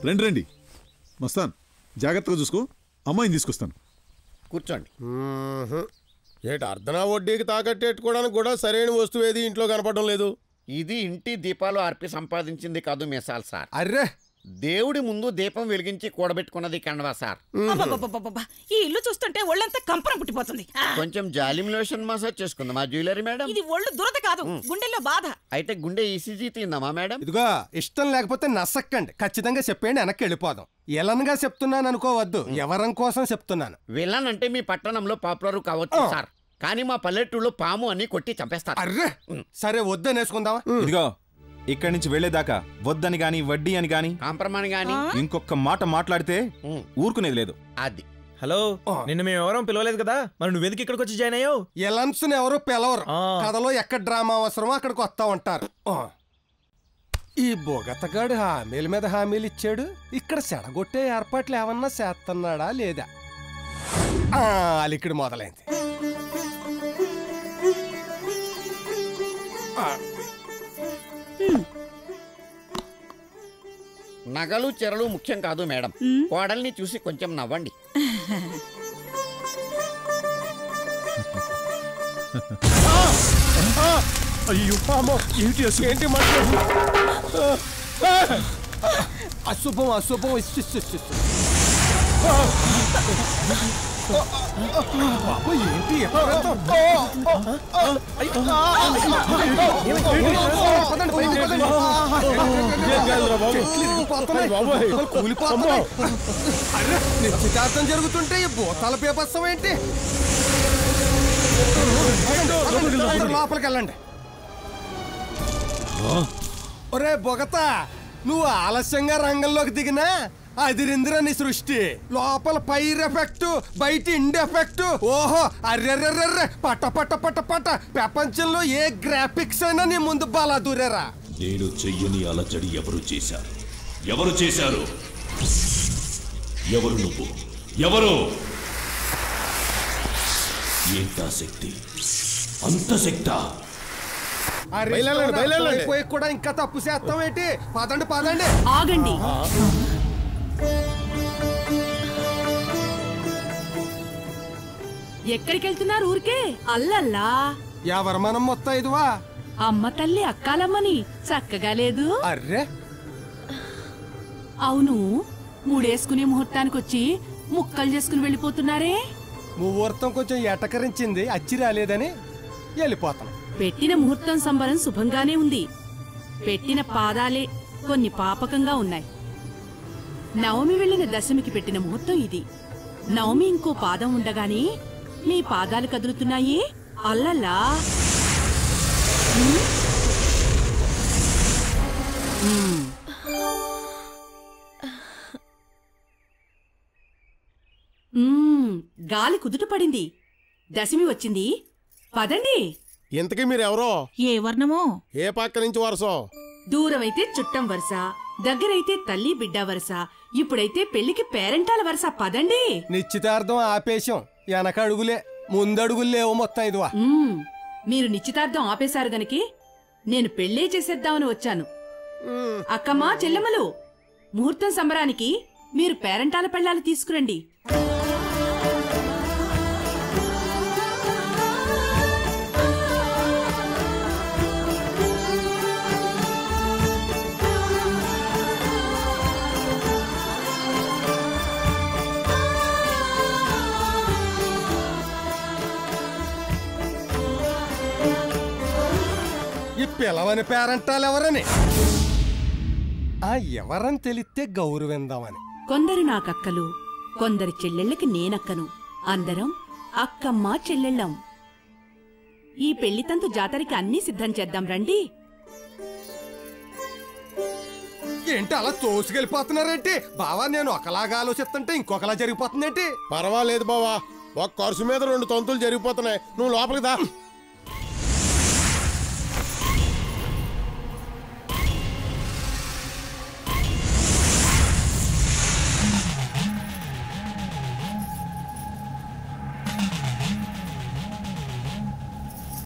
రండి రండి. మస్తాన్ జాగ్రత్తగా చూసుకో, అమ్మాయిని తీసుకొస్తాను. కూర్చోండి. ఏటి అర్ధనా వడ్డీకి తాకట్టెట్టుకోవడానికి కూడా సరైన వస్తువు ఏది ఇంట్లో కనపడడం లేదు. ఇది ఇంటి దీపాలు ఆర్పి సంపాదించింది కాదు మిసాల్ సార్. అర్రే, దేవుడి ముందు దీపం వెలిగించి కూడబెట్టుకున్నది కండవా సార్. ఈ ఇల్లు చూస్తుంటే ఒళ్ళంతా కంపరం పుట్టిపోతుంది. కొంచెం జాలిం లోషన్ మసాజ్ చేసుకుందాం మా జ్యువెలరీ మేడం. ఇది ఒళ్ళు దురద కాదు, గుండెల్లో బాధ. అయితే గుండె ఈసీజీ తీందామా మేడం? ఇదిగో ఇష్టం లేకపోతే నసక్కండి, ఖచ్చితంగా చెప్పేయండి, వెనక్కి వెళ్ళిపోదాం. ఎలన్గా చెప్తున్నాను అనుకోవద్దు, ఎవరం కోసం చెప్తున్నాను. విలన్ అంటే మీ పట్టణంలో పాపులర్ కావచ్చు సార్, కానీ మా పల్లెటూరులో పాము అని కొట్టి చంపేస్తారు. అర్రే సరే, వద్దనేసుకుందామా? ఇదిగో ఇక్కడి నుంచి వెళ్లేదాకా వద్దని గాని వడ్డీ అని గాని కాంప్రమాణ్ గాని ఇంకొక మాట మాట్లాడితే ఊరుకునేది లేదు. అది. హలో, నిన్ను మేము ఎవరూ పిలవలేదు కదా, మరి నువ్వెందుకు ఇక్కడికి వచ్చి జాయిన్ అయ్యావు? ఎలన్స్ ఎవరు పిలవరు, కథలో ఎక్కడ డ్రామా అవసరమో అక్కడికి వస్తా ఉంటారు. ఈ బొగతగాడు హామీల మీద హామీలు ఇచ్చాడు, ఇక్కడ సెడగొట్టే ఏర్పాట్లు ఏమన్నా చేస్తున్నాడా లేదా? అలికిడి మొదలైంది. నగలు చెరలు ముఖ్యం కాదు మేడం, కోడల్ని చూసి కొంచెం నవ్వండి. అయ్యో ఏంటి అశుభం అశుభం. ఏంటి నిశ్చితార్థం జరుగుతుంటే ఈ భూతాల పేపస్సం ఏంటి? లోపలికి వెళ్ళండి. ఒరే బొగతా, నువ్వు ఆలస్యంగా రంగంలోకి దిగినా అదిరిందిరా నీ సృష్టి. లోపల పైర్ ఎఫెక్ట్, బయట ఇండ్ ఎఫెక్ట్. ఓహో అర్రెర్రెర్రె, పట్ట పట్ట పట్ట పట్ట. ప్రపంచంలో ఏ గ్రాఫిక్స్ అయినా నీ ముందు బాలా దూరేరా. నేను చెయ్యని అలచడి ఎవరు చేశారు? ఎవరు చేశారు? ఎవరు నువ్వు? ఎవరు? ఏంటా శక్తి? అంత శక్తా? పోయి కూడా ఇంకా తప్పు చేస్తాం ఏంటి? పదండి పదండి. ఆగండి. ఎక్కడికి వెళ్తున్నారు? ఊరికే అల్లల్లా. ఎవరు మనం మొత్తం ఇదివా? అమ్మ తల్లి అక్కాలమ్మని చక్కగా లేదు. అర్రే అవును, మూడేసుకునే ముహూర్తానికి వచ్చి ముక్కలు చేసుకుని వెళ్ళిపోతున్నారే. ముహూర్తం కొంచెం ఎటకరించింది, అచ్చి రాలేదని వెళ్ళిపోతాం. పెట్టిన ముహూర్తం సంబరం శుభంగానే ఉంది, పెట్టిన పాదాలే కొన్ని పాపకంగా ఉన్నాయి. నవమి వెళ్లిన దశమికి పెట్టిన ముహూర్తం ఇది. నవమి ఇంకో పాదం ఉండగానే మీ పాదాలు కదులుతున్నాయి. అల్లల్లా. గాలి కుదుట పడింది, దశమి వచ్చింది. పదండి. ఇంతకీ మీరెవరో? ఏ వర్ణమో? ఏ పక్క నుంచి వరసో? దూరమైతే చుట్టం వరుస, దగ్గరైతే తల్లి బిడ్డ వరుస, ఇప్పుడైతే పెళ్లికి పేరెంటాల వరుస. పదండి. నిశ్చితార్థం ఆపేశం, వెనక అడుగులే, ముందడుగులు లేవు మొత్తం ఇదివా. మీరు నిశ్చితార్థం ఆపేశారు గనికి నేను పెళ్లే చేసేద్దామని వచ్చాను. అక్కమ్మా చెల్లెమ్మలు, ముహూర్తం సంబరానికి మీరు పేరెంటాల పెళ్ళాలు తీసుకురండి. ఈ పిలవని పేరంటాలు ఎవరని? ఎవరని తెలిస్తే గౌరవిందామని. కొందరు నాకక్కలు, కొందరు చెల్లెళ్ళకి నేనక్కను. అందరం అక్కమ్మ చెల్లెళ్ళం. ఈ పెళ్లితంతు జాతరకి అన్నీ సిద్ధం చేద్దాం రండి. ఏంటి అలా తోసుకెళ్ళిపోతున్నారేంటి బావా? నేను ఒకలాగా ఆలోచిస్తుంటే ఇంకొకలా జరిగిపోతుందేంటి? పర్వాలేదు బావా, ఒక ఖర్చు మీద 2 తంతులు జరిగిపోతున్నాయి. నువ్వు లోపలికి దా.